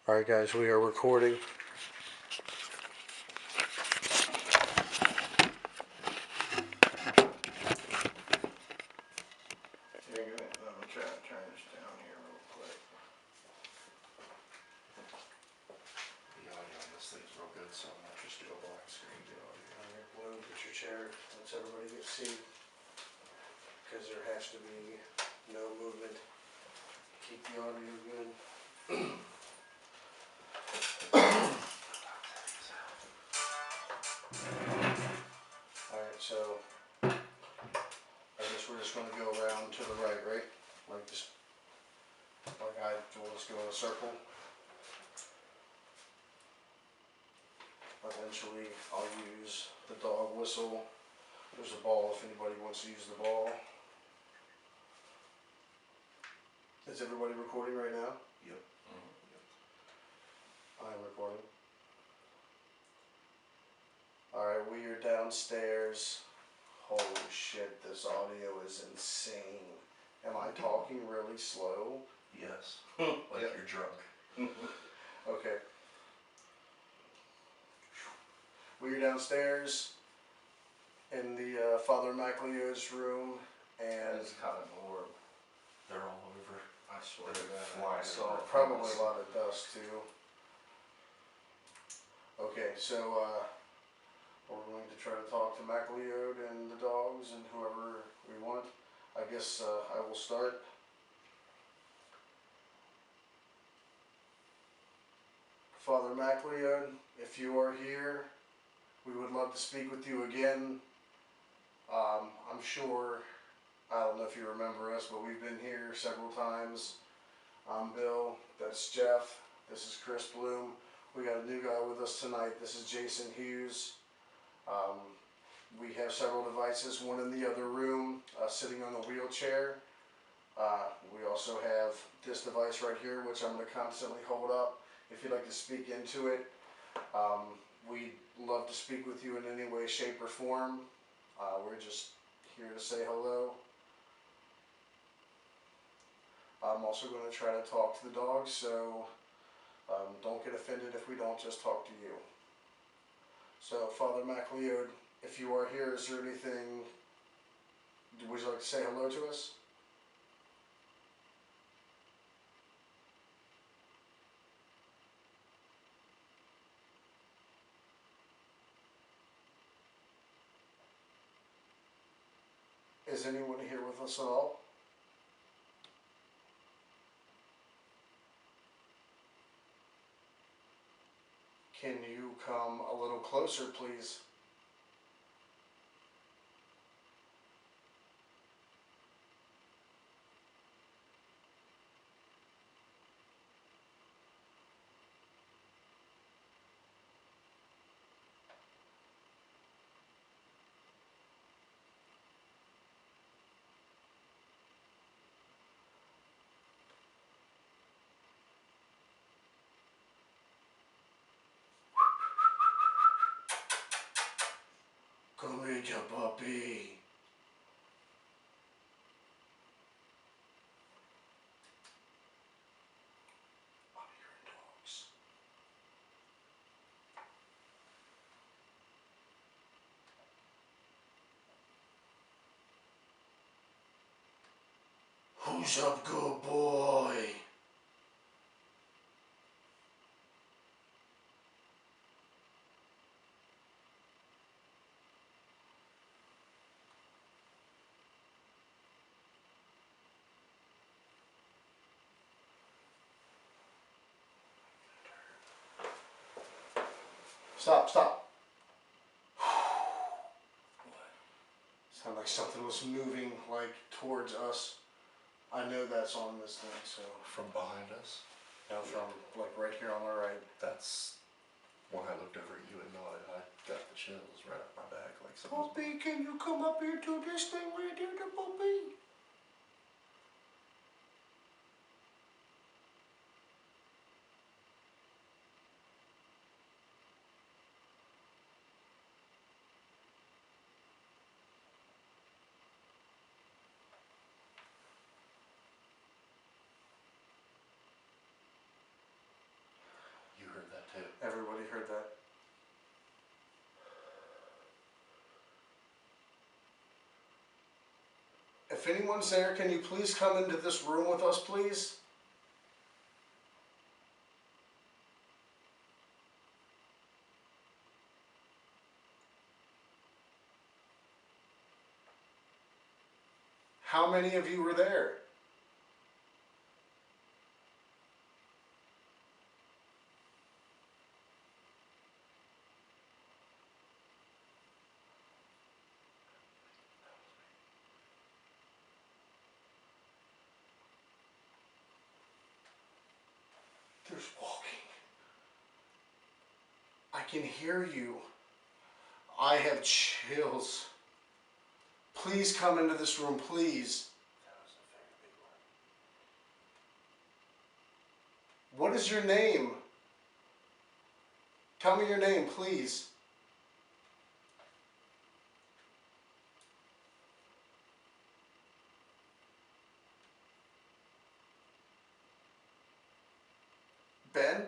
Alright, guys, we are recording. Let me try to turn this down here real quick. The audio on this thing's real good, so I might just do a black screen deal. Alright, Blue, get your chair. Let's everybody get seated. Because there has to be no movement. Keep the audio good. Alright, so I guess we're just going to go around to the right, right? Like just, like we'll just go in a circle. Eventually, I'll use the dog whistle. There's a ball if anybody wants to use the ball. Is everybody recording right now? Yep. I'm recording. Alright, we are downstairs. Holy shit, this audio is insane. Am I talking really slow? Yes. Like Yep. you're drunk. Okay. We are downstairs in the Father MacLeod's room, and It's kind of orb. They're all over. I swear They're to God, flying over. probably a lot of dust too. Okay, so we're going to try to talk to MacLeod and the dogs and whoever we want. I guess I will start. Father MacLeod, if you are here, we would love to speak with you again. I'm sure, I don't know if you remember us, but we've been here several times. I'm Bill, that's Jeff, this is Chris Bloom. We got a new guy with us tonight, this is Jason Hughes. We have several devices, one in the other room, sitting on the wheelchair. We also have this device right here, which I'm going to constantly hold up. If you'd like to speak into it, we'd love to speak with you in any way, shape, or form. We're just here to say hello. I'm also going to try to talk to the dogs, so don't get offended if we don't just talk to you. So, Father MacLeod, if you are here, is there anything, would you like to say hello to us? Is anyone here with us at all? Can you come a little closer, please? Come here, puppy. I'm hearing dogs. Who's up, good boy? Stop, stop. Sounded like something was moving, like, towards us. I know that's on this thing, so. From behind us. Now from, like, right here on the right. That's when I looked over at you and nodded. I got the chills right up my back like something. Puppy, can you come up here to this thing right here, the puppy? too. Everybody heard that. If anyone's there, can you please come into this room with us, please? How many of you were there? There's walking. I can hear you. I have chills. Please come into this room, please. That was a very big word. What is your name? Tell me your name, please. Ben?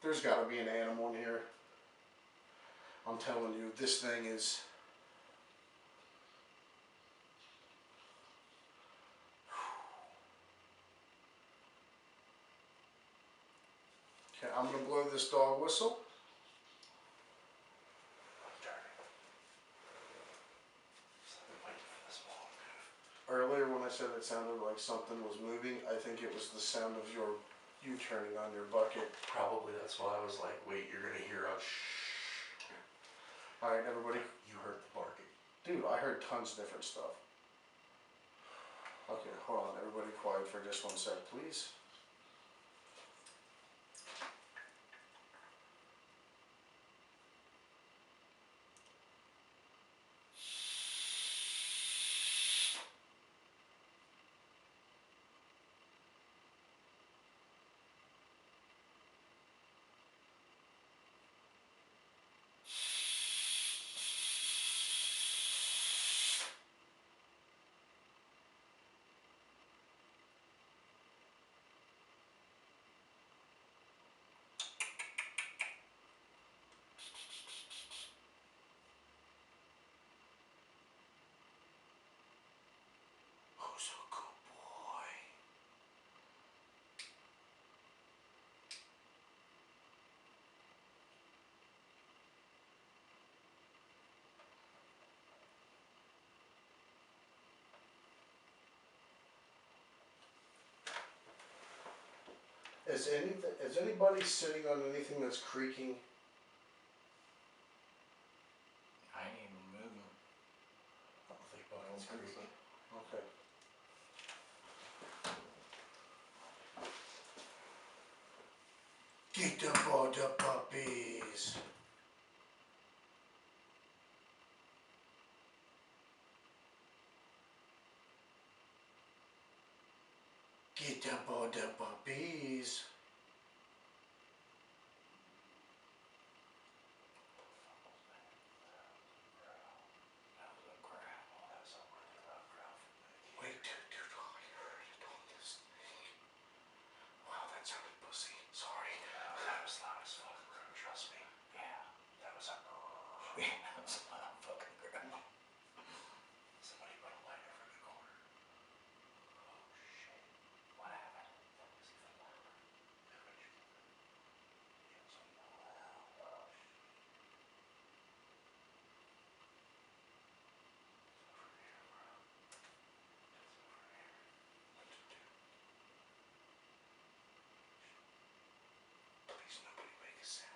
There's got to be an animal in here. I'm telling you, this thing is... Okay, I'm going to blow this dog whistle. I'm tired. I've been waiting for this long. Earlier when I said it sounded like something was moving, I think it was the sound of you turning on your bucket. Probably that's why I was like, wait, you're gonna hear a shh. Alright, everybody. You heard the barking. Dude, I heard tons of different stuff. Okay, hold on. Everybody quiet for just 1 sec, please. Who's a good boy? Is anybody sitting on anything that's creaking? I ain't even moving. I don't think bucket's creaking. Okay. Get the border puppies. Get the border puppies. That was a growl. That was a really loud growl from back here. Wait, dude, oh, I heard it on this thing. Wow, that sounded pussy. Sorry. That was loud as fuck, bro. Trust me. Yeah. That was a. Yeah, that was a loud fucking growl. Somebody put a lighter in the corner. Oh shit. What happened? That was even louder. Everybody should hear that. It was so loud. It's over here, bro. It's over here. What to do? Please, nobody make a sound.